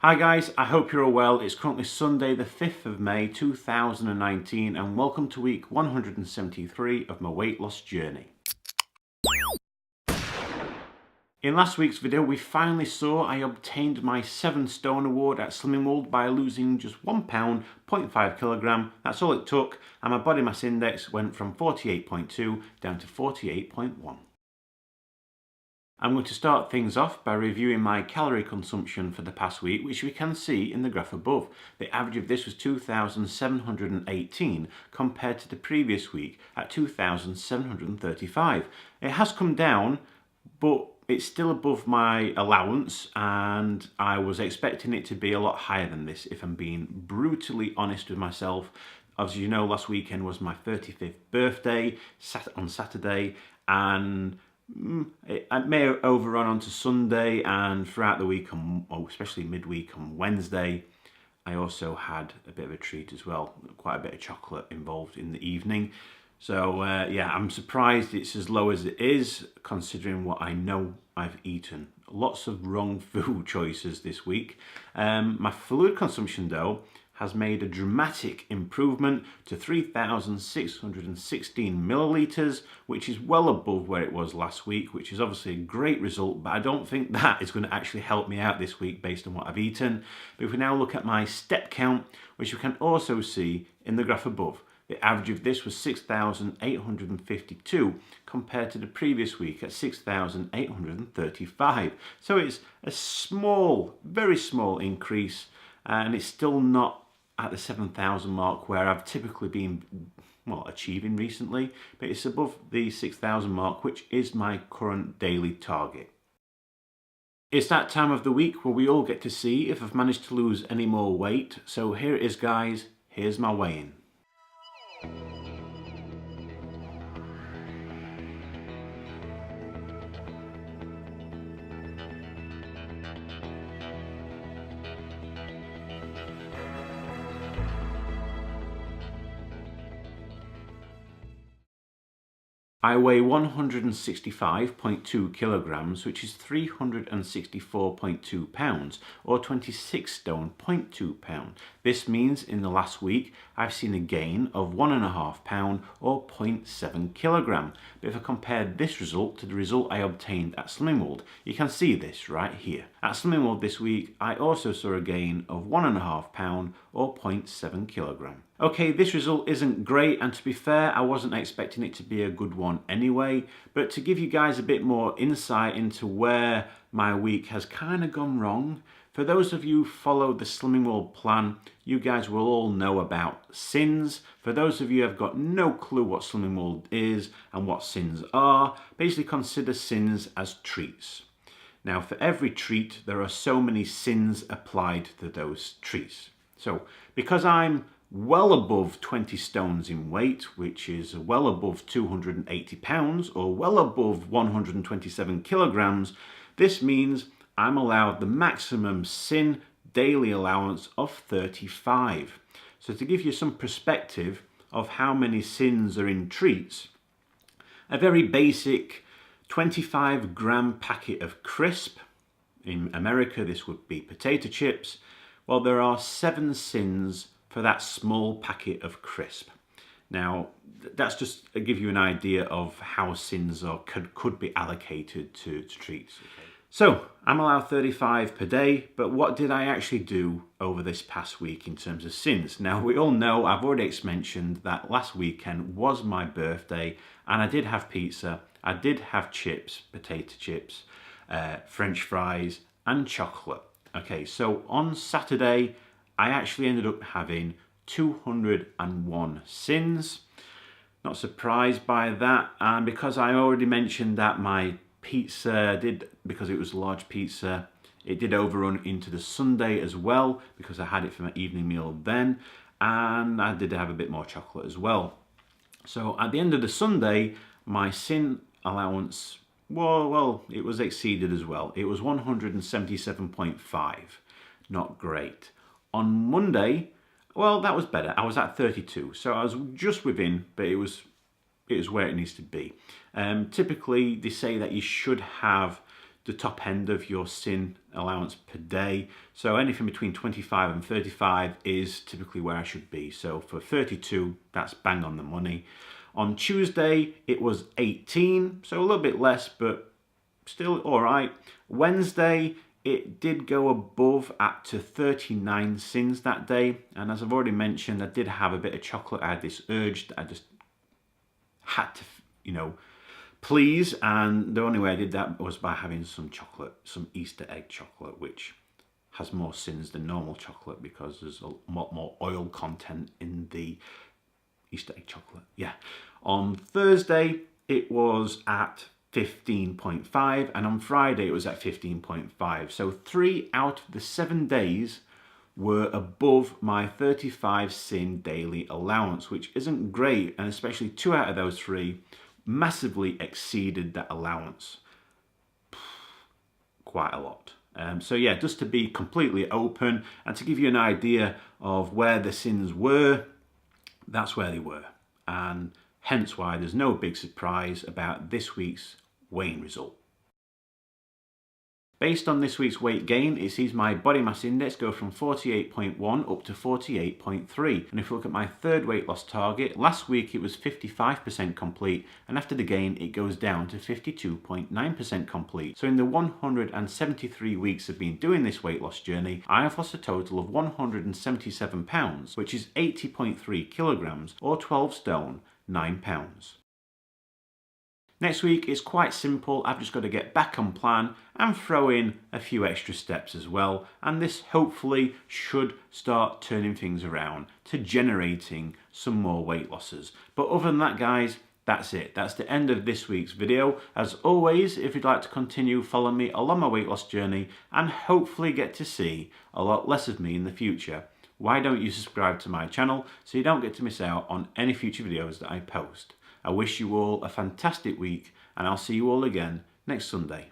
Hi guys, I hope you're all well. It's currently Sunday the 5th of May 2019 and welcome to week 173 of my weight loss journey. In last week's video we finally saw I obtained my 7 stone award at Slimming World by losing just 1 pound, 0.5 kilogram. That's all it took, and my body mass index went from 48.2 down to 48.1. I'm going to start things off by reviewing my calorie consumption for the past week, which we can see in the graph above. The average of this was 2,718 compared to the previous week at 2,735. It has come down, but it's still above my allowance, and I was expecting it to be a lot higher than this, if I'm being brutally honest with myself. As you know, last weekend was my 35th birthday on Saturday, and it may overrun onto Sunday, and throughout the week, especially midweek on Wednesday, I also had a bit of a treat as well. Quite a bit of chocolate involved in the evening. So yeah, I'm surprised it's as low as it is, considering what I know I've eaten. Lots of wrong food choices this week. My fluid consumption though has made a dramatic improvement to 3,616 millilitres, which is well above where it was last week, which is obviously a great result, but I don't think that is going to actually help me out this week based on what I've eaten. But if we now look at my step count, which you can also see in the graph above, the average of this was 6,852 compared to the previous week at 6,835. So it's a small, very small increase, and it's still not at the 7,000 mark where I've typically been, well, achieving recently, but it's above the 6,000 mark, which is my current daily target. It's that time of the week where we all get to see if I've managed to lose any more weight. So here it is, guys. Here's my weigh-in. I weigh 165.2 kilograms, which is 364.2 pounds, or 26 stone, 0.2 pound. This means in the last week, I've seen a gain of 1.5 pound, or 0.7 kilogram. But if I compare this result to the result I obtained at Slimming World, you can see this right here. At Slimming World this week, I also saw a gain of 1.5 pound, or 0.7 kilogram. Okay, this result isn't great, and to be fair, I wasn't expecting it to be a good one anyway, but to give you guys a bit more insight into where my week has kind of gone wrong, for those of you who follow the Slimming World plan, you guys will all know about sins. For those of you who have got no clue what Slimming World is and what sins are, basically consider sins as treats. Now, for every treat, there are so many sins applied to those treats. So, because I'm well above 20 stones in weight, which is well above 280 pounds, or well above 127 kilograms, this means I'm allowed the maximum sin daily allowance of 35. So to give you some perspective of how many sins are in treats, a very basic 25 gram packet of crisp, in America this would be potato chips, well, there are 7 sins for that small packet of crisp. Now, that's just to give you an idea of how sins could be allocated to treats. Okay. So, I'm allowed 35 per day, but what did I actually do over this past week in terms of sins? Now, we all know, I've already mentioned that last weekend was my birthday, and I did have pizza, I did have chips, potato chips, French fries, and chocolate. Okay, so on Saturday, I actually ended up having 201 sins. Not surprised by that, and because I already mentioned that my pizza because it was a large pizza, it did overrun into the Sunday as well, because I had it for my evening meal then, and I did have a bit more chocolate as well. So at the end of the Sunday, my sin allowance, well, it was exceeded as well. It was 177.5. Not great. On Monday, well, that was better. I was at 32, so I was just within, but it was where it needs to be. Typically, they say that you should have the top end of your sin allowance per day. So anything between 25 and 35 is typically where I should be. So for 32, that's bang on the money. On Tuesday, it was 18, so a little bit less, but still all right. Wednesday, it did go above at to 39 sins that day. And as I've already mentioned, I did have a bit of chocolate. I had this urge that I just had to, please. And the only way I did that was by having some chocolate, some Easter egg chocolate, which has more sins than normal chocolate because there's a lot more oil content in the Easter egg chocolate. Yeah. On Thursday, it was at 15.5, and on Friday it was at 15.5. So 3 out of the 7 days were above my 35 sin daily allowance, which isn't great, and especially 2 out of those 3 massively exceeded that allowance. Quite a lot. So yeah, just to be completely open and to give you an idea of where the sins were, that's where they were, and hence why there's no big surprise about this week's weighing result. Based on this week's weight gain, it sees my body mass index go from 48.1 up to 48.3. And if we look at my third weight loss target, last week it was 55% complete, and after the gain it goes down to 52.9% complete. So in the 173 weeks of being doing this weight loss journey, I have lost a total of 177 pounds, which is 80.3 kilograms or 12 stone, 9 pounds. Next week is quite simple. I've just got to get back on plan and throw in a few extra steps as well, and this hopefully should start turning things around to generating some more weight losses. But other than that, guys, that's it. That's the end of this week's video. As always, if you'd like to continue following me along my weight loss journey and hopefully get to see a lot less of me in the future, why don't you subscribe to my channel so you don't get to miss out on any future videos that I post. I wish you all a fantastic week, and I'll see you all again next Sunday.